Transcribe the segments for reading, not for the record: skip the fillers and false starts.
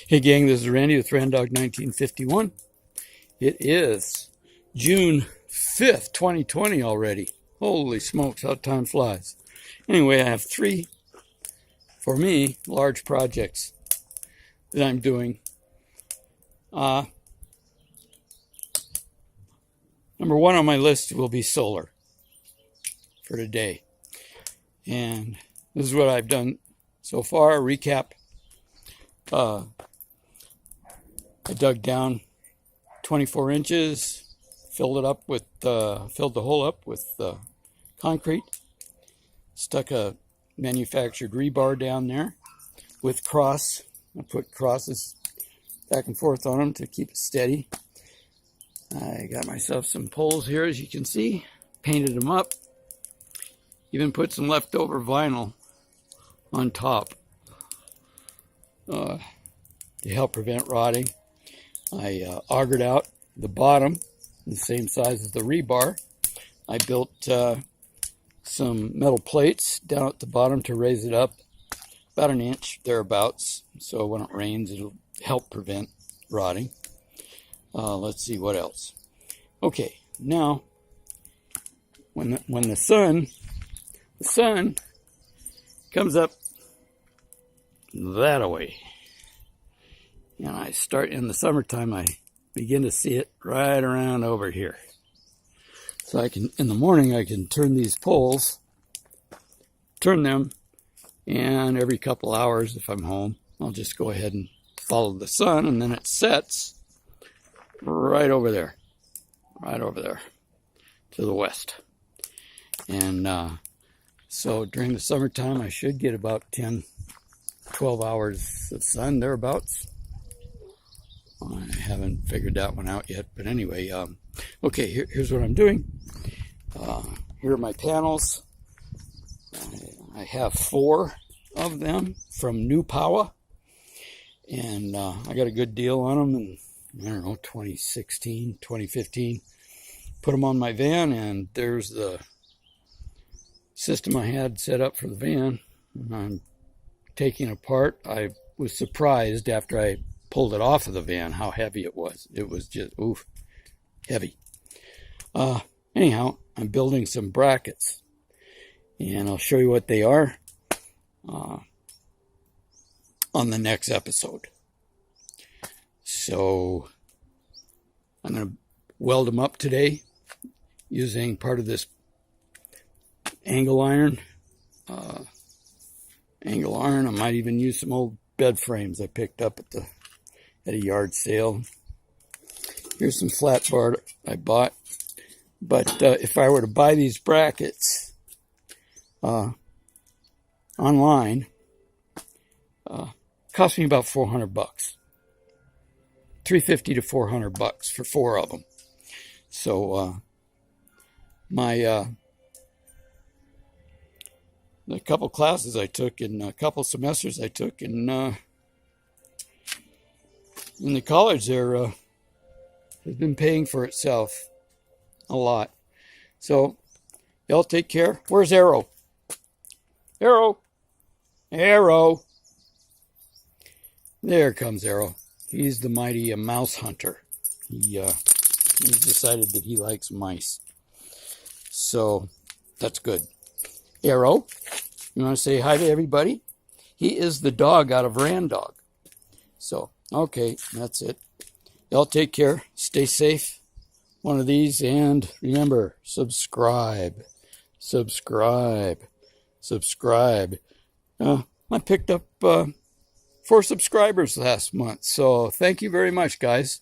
Hey gang, this is Randy with Randog 1951. It is June 5th, 2020 already. Holy smokes, how time flies. Anyway, I have three, for me, large projects that I'm doing. Number one on my list will be solar for today. And this is what I've done so far. Recap. I dug down 24 inches, filled the hole up with concrete, stuck a manufactured rebar down there with cross. I put crosses back and forth on them to keep it steady. I got myself some poles here, as you can see, painted them up, even put some leftover vinyl on top to help prevent rotting. I augered out the bottom, the same size as the rebar. I built some metal plates down at the bottom to raise it up about an inch thereabouts, so when it rains it'll help prevent rotting. Let's see what else. Okay, now when the sun comes up that way, and I start in the summertime, I begin to see it right around over here. So I can, in the morning, I can turn these poles, and every couple hours, if I'm home, I'll just go ahead and follow the sun, and then it sets right over there to the west. And so during the summertime, I should get about 10, 12 hours of sun, thereabouts. I haven't figured that one out yet, but anyway, okay, here's what I'm doing. Here are my panels. I have 4 of them from New Power, and I got a good deal on them in, I don't know, 2016, 2015. Put them on my van, and there's the system I had set up for the van. And I'm taking it apart. I was surprised after I pulled it off of the van how heavy it was. It was just, oof, heavy. Anyhow, I'm building some brackets, and I'll show you what they are on the next episode. So I'm going to weld them up today using part of this angle iron. I might even use some old bed frames I picked up at a yard sale. Here's some flat bar I bought. But if I were to buy these brackets online, cost me about $400, $350 to $400 for 4 of them. So the couple classes I took and a couple semesters I took in the college there has been paying for itself a lot. So y'all take care. Where's Arrow? Arrow. There comes Arrow. He's the mighty mouse hunter. He's decided that he likes mice. So that's good. Arrow, you want to say hi to everybody? He is the dog out of Randog. So, okay, that's it. Y'all take care. Stay safe. One of these, and remember, subscribe. I picked up 4 subscribers last month, so thank you very much, guys.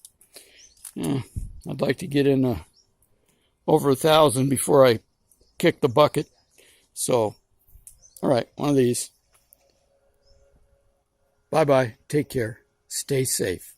I'd like to get in over 1,000 before I kick the bucket. So, all right, one of these. Bye-bye. Take care. Stay safe.